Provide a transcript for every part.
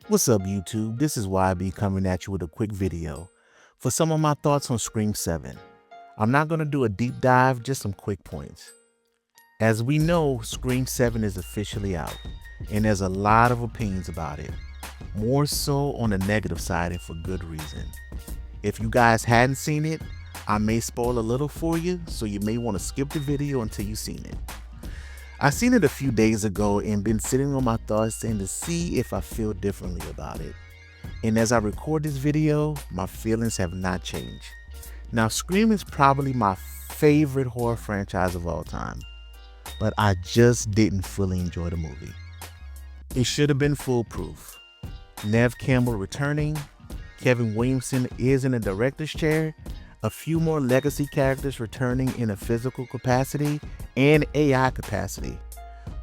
What's up, YouTube? This is YB coming at you with a quick video for some of my thoughts on Scream 7. I'm not going to do a deep dive, just some quick points. As we know, Scream 7 is officially out, and there's a lot of opinions about it, more so on the negative side and for good reason. If you guys hadn't seen it, I may spoil a little for you, so you may want to skip the video until you've seen it. I seen it a few days ago and been sitting on my thoughts and to see if I feel differently about it. And as I record this video, my feelings have not changed. Now, Scream is probably my favorite horror franchise of all time, but I just didn't fully enjoy the movie. It should have been foolproof. Neve Campbell returning, Kevin Williamson is in the director's chair, a few more legacy characters returning in a physical capacity and AI capacity.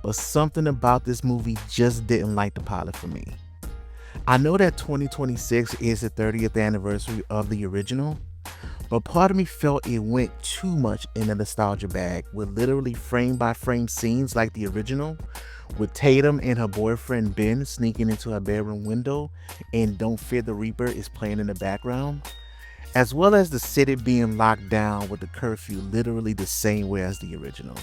But something about this movie just didn't light the pilot for me. I know that 2026 is the 30th anniversary of the original, but part of me felt it went too much in the nostalgia bag with literally frame by frame scenes like the original, with Tatum and her boyfriend Ben sneaking into her bedroom window and Don't Fear the Reaper is playing in the background, as well as the city being locked down with the curfew literally the same way as the original.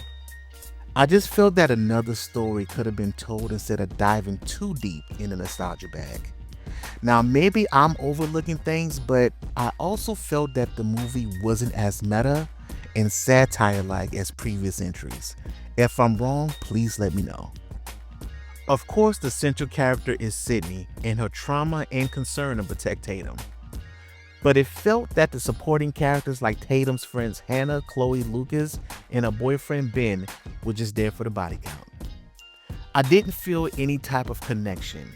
I just felt that another story could have been told instead of diving too deep in the nostalgia bag. Now, maybe I'm overlooking things, but I also felt that the movie wasn't as meta and satire-like as previous entries. If I'm wrong, please let me know. Of course, the central character is Sidney and her trauma and concern to protect Tatum. But it felt that the supporting characters like Tatum's friends Hannah, Chloe, Lucas, and her boyfriend Ben were just there for the body count. I didn't feel any type of connection.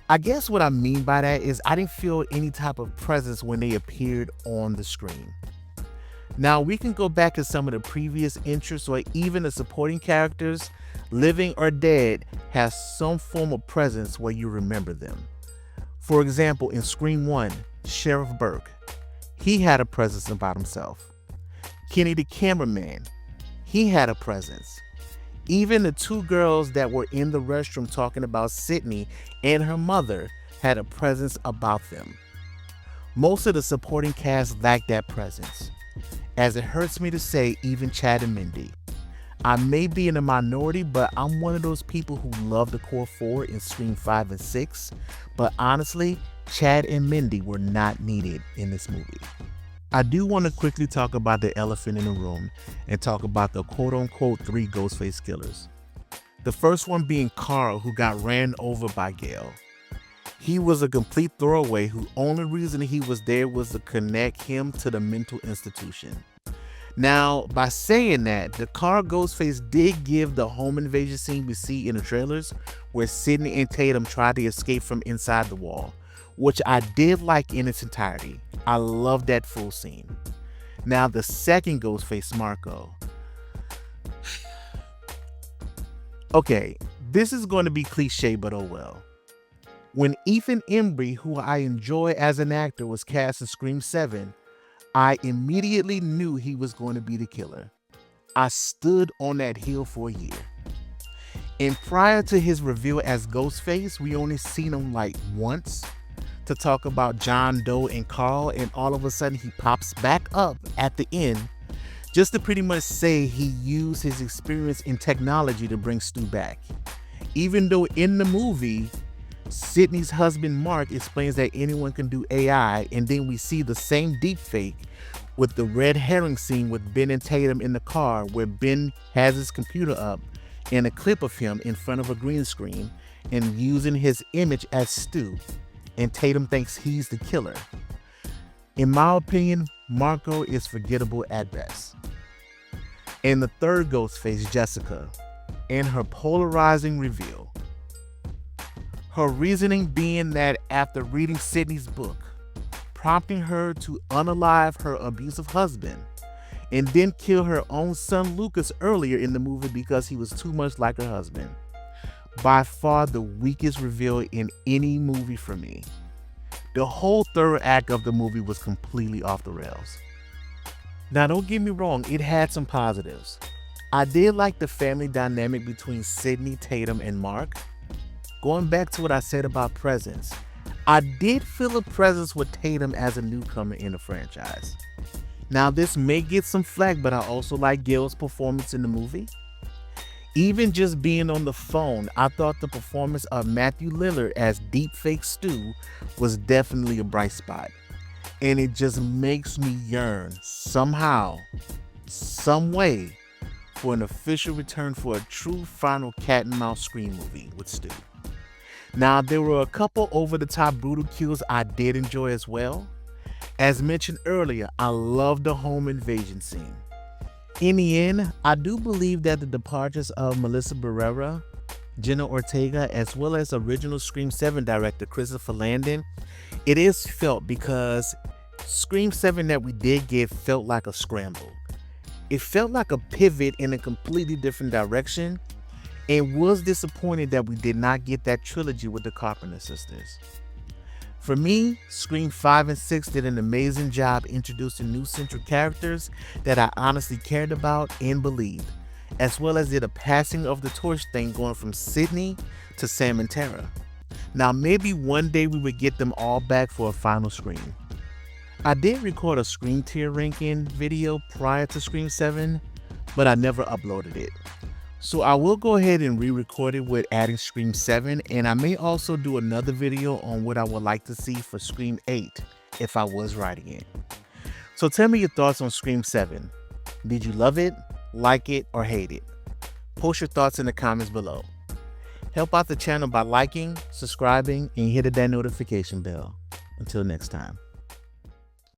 I guess what I mean by that is I didn't feel any type of presence when they appeared on the screen. Now, we can go back to some of the previous interests or even the supporting characters, living or dead, have some form of presence where you remember them. For example, in Scream 1, Sheriff Burke, he had a presence about himself. Kenny the cameraman, he had a presence. Even the two girls that were in the restroom talking about Sidney and her mother had a presence about them. Most of the supporting cast lacked that presence. As it hurts me to say, even Chad and Mindy. I may be in a minority, but I'm one of those people who love the core four in Scream 5 and 6, but honestly, Chad and Mindy were not needed in this movie. I do want to quickly talk about the elephant in the room and talk about the quote-unquote 3 Ghostface killers. The first one being Carl, who got ran over by Gale. He was a complete throwaway whose only reason he was there was to connect him to the mental institution. Now, by saying that, the Carl Ghostface did give the home invasion scene we see in the trailers where Sidney and Tatum tried to escape from inside the wall, which I did like in its entirety. I love that full scene. Now, the second Ghostface, Marco. Okay, this is going to be cliche, but oh well. When Ethan Embry, who I enjoy as an actor, was cast in Scream 7, I immediately knew he was going to be the killer. I stood on that hill for a year. And prior to his reveal as Ghostface, we only seen him like once to talk about John Doe and Carl, and all of a sudden he pops back up at the end just to pretty much say he used his experience in technology to bring Stu back. Even though in the movie, Sidney's husband Mark explains that anyone can do AI, and then we see the same deepfake with the red herring scene with Ben and Tatum in the car where Ben has his computer up and a clip of him in front of a green screen and using his image as Stu, and Tatum thinks he's the killer. In my opinion, Marco is forgettable at best. And the third Ghostface, Jessica, and her polarizing reveal. Her reasoning being that after reading Sidney's book, prompting her to unalive her abusive husband, and then kill her own son Lucas earlier in the movie because he was too much like her husband. By far the weakest reveal in any movie for me. The whole third act of the movie was completely off the rails. Now, don't get me wrong, it had some positives. I did like the family dynamic between Sidney, Tatum, and Mark. going back to what I said about presence, I did feel a presence with Tatum as a newcomer in the franchise. Now, this may get some flack, but I also like Gale's performance in the movie. Even just being on the phone, I thought the performance of Matthew Lillard as Deepfake Stu was definitely a bright spot. And it just makes me yearn somehow, some way, for an official return for a true final cat and mouse Scream movie with Stu. Now, there were a couple over-the-top brutal kills I did enjoy as well. As mentioned earlier, I loved the home invasion scene. In the end, I do believe that the departures of Melissa Barrera, Jenna Ortega, as well as original Scream 7 director Christopher Landon, it is felt because Scream 7 that we did get felt like a scramble. It felt like a pivot in a completely different direction, and was disappointed that we did not get that trilogy with the Carpenter sisters. For me, Scream 5 and 6 did an amazing job introducing new central characters that I honestly cared about and believed, as well as did a passing of the torch thing going from Sidney to Sam and Tara. Now, maybe one day we would get them all back for a final Scream. I did record a Scream tier ranking video prior to Scream 7, but I never uploaded it. So I will go ahead and re-record it with adding Scream 7, and I may also do another video on what I would like to see for Scream 8 if I was writing it. So tell me your thoughts on Scream 7. Did you love it, like it, or hate it? Post your thoughts in the comments below. Help out the channel by liking, subscribing, and hitting that notification bell. Until next time.